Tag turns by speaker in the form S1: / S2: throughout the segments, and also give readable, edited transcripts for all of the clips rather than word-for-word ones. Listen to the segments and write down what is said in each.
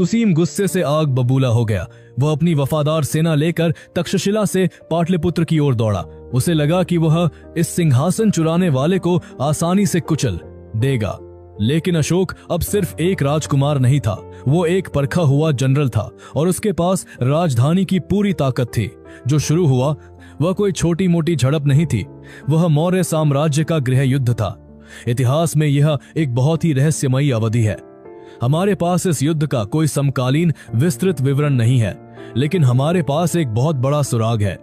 S1: सुसीम गुस्से से आग बबूला हो गया। वह अपनी वफादार सेना लेकर तक्षशिला से पाटलिपुत्र की ओर दौड़ा। उसे लगा कि वह इस सिंहासन चुराने वाले को आसानी से कुचल देगा। लेकिन अशोक अब सिर्फ एक राजकुमार नहीं था, वो एक परखा हुआ जनरल था और उसके पास राजधानी की पूरी ताकत थी। जो शुरू हुआ वह कोई छोटी मोटी झड़प नहीं थी, वह मौर्य साम्राज्य का गृह युद्ध था। इतिहास में यह एक बहुत ही रहस्यमयी अवधि है। हमारे पास इस युद्ध का कोई समकालीन विस्तृत विवरण नहीं है, लेकिन हमारे पास एक बहुत बड़ा सुराग है।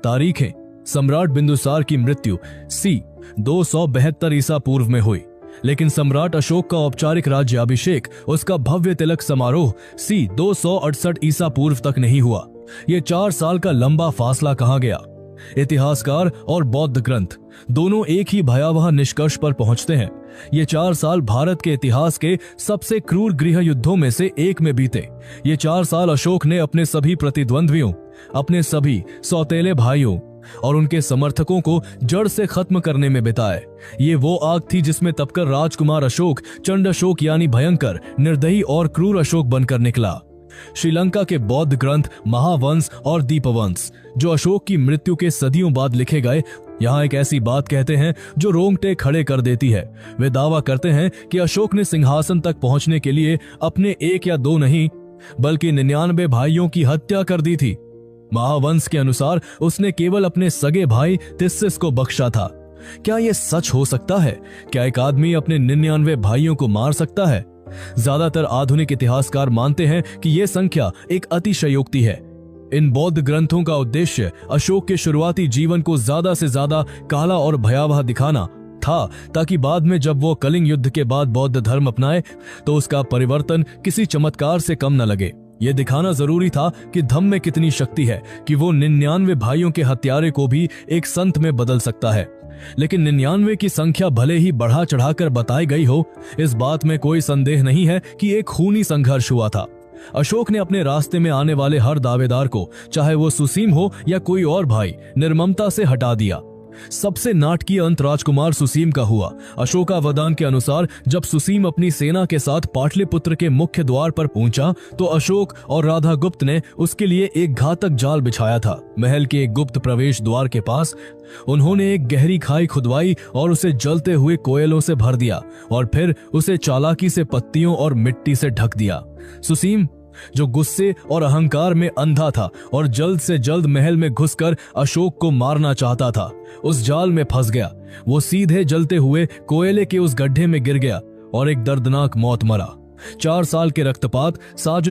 S1: तारीखें: सम्राट बिंदुसार की मृत्यु सी 272 ईसा पूर्व में हुई, लेकिन सम्राट अशोक का औपचारिक राज्याभिषेक, उसका भव्य तिलक समारोह सी 268 ईसा पूर्व तक नहीं हुआ। ये 4 साल का लंबा फासला कहाँ गया? इतिहासकार और बौद्ध ग्रंथ दोनों एक ही भयावह निष्कर्ष पर पहुंचते हैं। ये 4 साल भारत के इतिहास के सबसे क्रूर गृह युद्धों में से एक में बीते। ये 4 साल अशोक ने अपने सभी प्रतिद्वंद्वियों, अपने सभी सौतेले भाइयों और उनके समर्थकों को जड़ से खत्म करने में बिताए। ये वो आग थी जिसमें तपकर राजकुमार अशोक चंड अशोक यानी भयंकर, निर्दयी और क्रूर अशोक बनकर निकला। श्रीलंका के बौद्ध ग्रंथ महावंश और दीपवंश, जो अशोक की मृत्यु के सदियों बाद लिखे गए, यहाँ एक ऐसी बात कहते हैं जो रोंगटे खड़े कर देती है। वे दावा करते हैं कि अशोक ने सिंहासन तक पहुंचने के लिए अपने 1 या 2 नहीं, बल्कि 99 भाइयों की हत्या कर दी थी। महावंश के अनुसार उसने केवल अपने सगे भाई तिस्सिस को बख्शा था। क्या यह सच हो सकता है? क्या एक आदमी अपने 99 भाइयों को मार सकता है? ज्यादातर आधुनिक इतिहासकार मानते हैं कि यह संख्या एक अतिशयोक्ति है। इन बौद्ध ग्रंथों का उद्देश्य अशोक के शुरुआती जीवन को ज्यादा से ज्यादा काला और भयावह दिखाना था, ताकि बाद में जब वो कलिंग युद्ध के बाद बौद्ध धर्म अपनाए तो उसका परिवर्तन किसी चमत्कार से कम न लगे। यह दिखाना जरूरी था कि धम्म में कितनी शक्ति है कि वो 99 भाइयों के हत्यारे को भी एक संत में बदल सकता है। लेकिन 99 की संख्या भले ही बढ़ा चढ़ाकर बताई गई हो, इस बात में कोई संदेह नहीं है कि एक खूनी संघर्ष हुआ था। अशोक ने अपने रास्ते में आने वाले हर दावेदार को, चाहे वो सुसीम हो या कोई और भाई, निर्ममता से हटा दिया। सबसे नाटकीय अंत राजकुमार सुसीम का हुआ। अशोकावदान के अनुसार जब सुसीम अपनी सेना के साथ पाटलिपुत्र के मुख्य द्वार पर पहुंचा तो अशोक और राधा गुप्त ने उसके लिए एक घातक जाल बिछाया था। महल के एक गुप्त प्रवेश द्वार के पास उन्होंने एक गहरी खाई खुदवाई और उसे जलते हुए कोयलों से भर दिया और फिर उसे चालाकी से पत्तियों और मिट्टी से ढक दिया। सुसीम, जो गुस्से और अहंकार में अंधा था और जल्द से जल्द महल में घुसकर अशोक को मारना चाहता था, उस जाल में फंस गया। वो सीधे जलते हुए कोयले के उस गड्ढे में गिर गया और एक दर्दनाक मौत मरा। 4 साल के रक्तपात, साज